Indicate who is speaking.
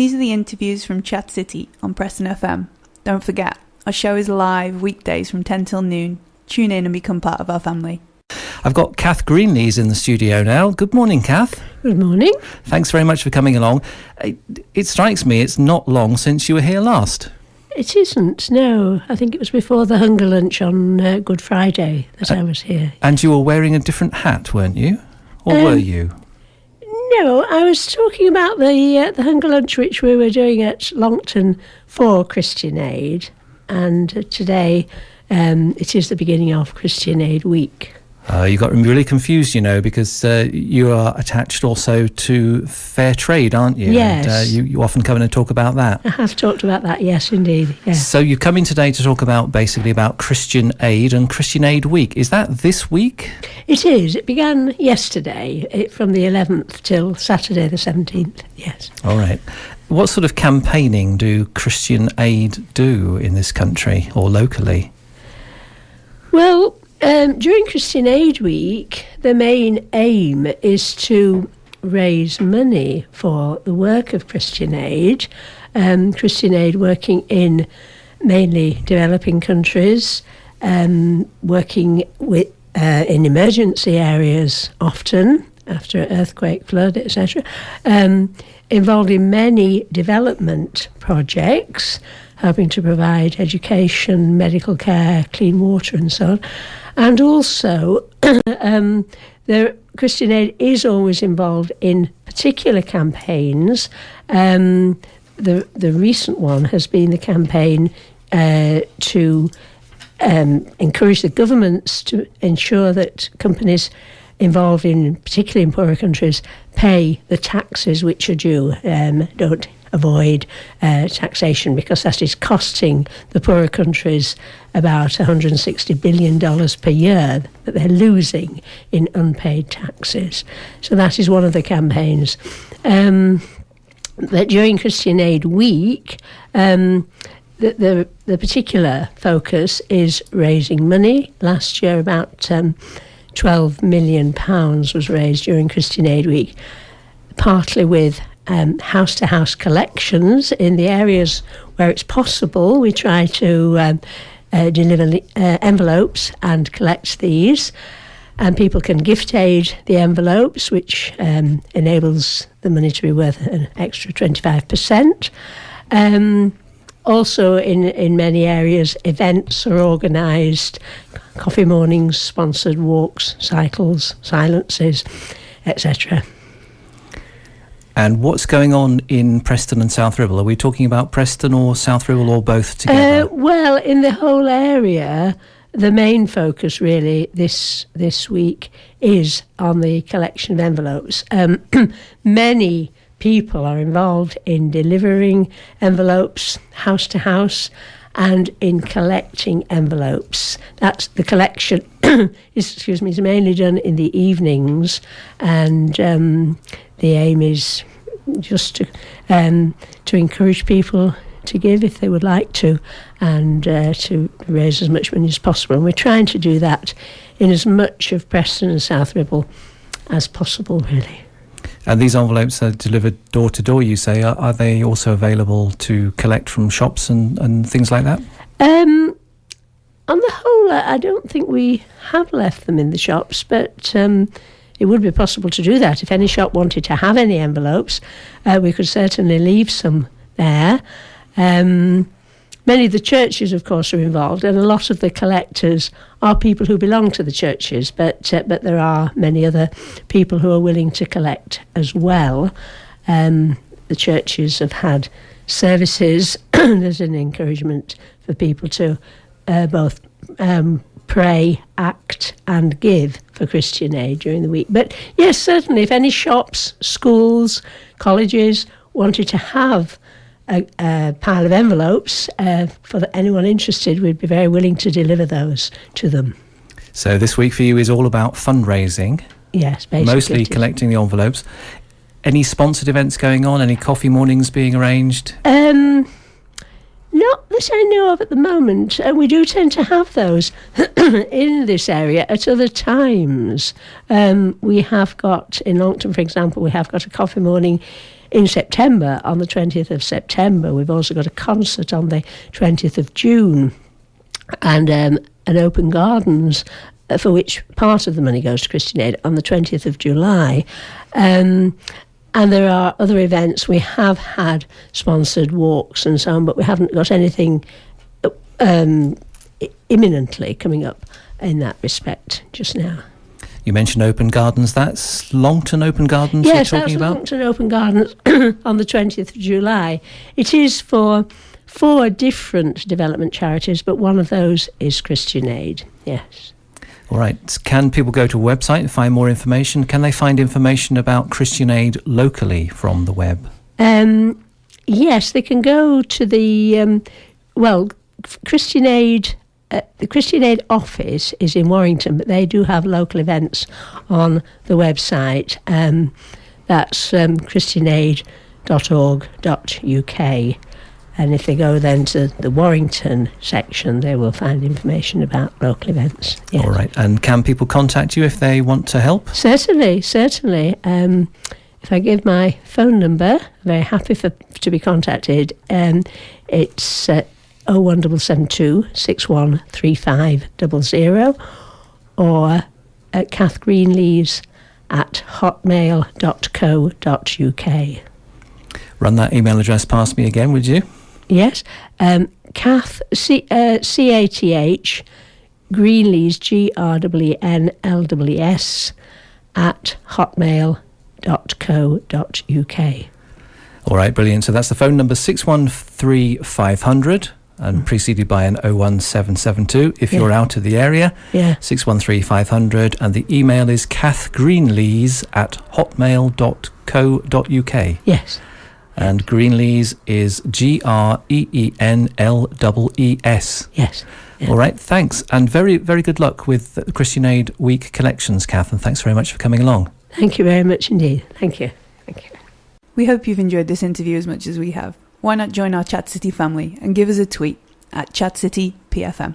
Speaker 1: These are the interviews from Chat City on Preston FM. Don't forget, our show is live weekdays from 10 till noon. Tune in and become part of our family.
Speaker 2: I've got Cath Greenlees in the studio now. Good morning, Cath.
Speaker 3: Good morning.
Speaker 2: Thanks very much for coming along. It strikes me it's not long since you were here last.
Speaker 3: It isn't, no. I think it was before the hunger lunch on Good Friday that I was here.
Speaker 2: And you were wearing a different hat, weren't you? Or were you?
Speaker 3: No, I was talking about the hunger lunch which we were doing at Longton for Christian Aid. And today it is the beginning of Christian Aid Week.
Speaker 2: You got really confused, you know, because you are attached also to fair trade, aren't you?
Speaker 3: Yes.
Speaker 2: And, you often come in and talk about that.
Speaker 3: I have talked about that, yes, indeed. Yes.
Speaker 2: So you're coming today to talk about basically about Christian Aid and Christian Aid Week. Is that this week?
Speaker 3: It is. It began yesterday from the 11th till Saturday the 17th, yes.
Speaker 2: All right. What sort of campaigning do Christian Aid do in this country or locally?
Speaker 3: Well, during Christian Aid Week, the main aim is to raise money for the work of Christian Aid. Christian Aid working in mainly developing countries, working with in emergency areas often, after earthquake, flood, etc., involved in many development projects, helping to provide education, medical care, clean water and so on. And also, the Christian Aid is always involved in particular campaigns. The recent one has been the campaign to encourage the governments to ensure that companies involved in, particularly in poorer countries, pay the taxes which are due, don't avoid taxation, because that is costing the poorer countries about $160 billion per year that they're losing in unpaid taxes. So that is one of the campaigns. But during Christian Aid Week, the particular focus is raising money. Last year about £12 million was raised during Christian Aid Week, partly with house-to-house collections in the areas where it's possible. We try to deliver envelopes and collect these, and people can gift aid the envelopes, which enables the money to be worth an extra 25%. Also in many areas, events are organised, coffee mornings, sponsored walks, cycles, silences, etc.
Speaker 2: And what's going on in Preston and South Ribble? Are we talking about Preston or South Ribble or both together?
Speaker 3: Well, in the whole area, the main focus really this week is on the collection of envelopes. Many people are involved in delivering envelopes house to house and in collecting envelopes. That's the collection is mainly done in the evenings, and the aim is just to encourage people to give if they would like to, and to raise as much money as possible. And we're trying to do that in as much of Preston and South Ribble as possible, really.
Speaker 2: And these envelopes are delivered door to door, you say. Are they also available to collect from shops and things like that?
Speaker 3: On the whole, I don't think we have left them in the shops, but it would be possible to do that. If any shop wanted to have any envelopes, we could certainly leave some there. Many of the churches, of course, are involved, and a lot of the collectors are people who belong to the churches, but there are many other people who are willing to collect as well. The churches have had services. There's an encouragement for people to both pray, act and give for Christian Aid during the week. But yes, certainly, if any shops, schools, colleges wanted to have a pile of envelopes for anyone interested, we'd be very willing to deliver those to them.
Speaker 2: So this week for you is all about fundraising.
Speaker 3: Yes, basically.
Speaker 2: Mostly collecting the envelopes. Any sponsored events going on? Any coffee mornings being arranged?
Speaker 3: Not that I know of at the moment. We do tend to have those in this area at other times. We have got, in Longton, for example, we have got a coffee morning in September, on the 20th of September, we've also got a concert on the 20th of June, and an open gardens, for which part of the money goes to Christian Aid, on the 20th of July. And there are other events. We have had sponsored walks and so on, but we haven't got anything imminently coming up in that respect just now.
Speaker 2: You mentioned open gardens. That's Longton Open Gardens you're talking about?
Speaker 3: Yes, that's Longton Open Gardens on the 20th of July. It is for 4 different development charities, but one of those is Christian Aid, yes.
Speaker 2: All right. Can people go to a website and find more information? Can they find information about Christian Aid locally from the web?
Speaker 3: Yes, they can go to the, Christian Aid. The Christian Aid office is in Warrington, but they do have local events on the website. That's christianaid.org.uk. And if they go then to the Warrington section, they will find information about local events. Yes.
Speaker 2: All right. And can people contact you if they want to help?
Speaker 3: Certainly. If I give my phone number, I'm very happy to be contacted. It's 01772 613500 or at Cath Greenlees at hotmail.co.uk.
Speaker 2: Run that email address past me again, would you?
Speaker 3: Yes. Cath, C-A-T-H, Greenlees, Greenlees, at hotmail.co.uk.
Speaker 2: All right, brilliant. So that's the phone number, 613-500, and preceded by an 01772 if you're out of the area.
Speaker 3: Yeah.
Speaker 2: 613-500, and the email is cathgreenlees at hotmail.co.uk.
Speaker 3: Yes.
Speaker 2: And Greenlees is Greenlees.
Speaker 3: Yes. Yeah.
Speaker 2: All right, thanks. And very, very good luck with the Christian Aid Week collections, Cath, and thanks very much for coming along.
Speaker 3: Thank you very much indeed. Thank you.
Speaker 1: We hope you've enjoyed this interview as much as we have. Why not join our Chat City family and give us a tweet at Chat City PFM.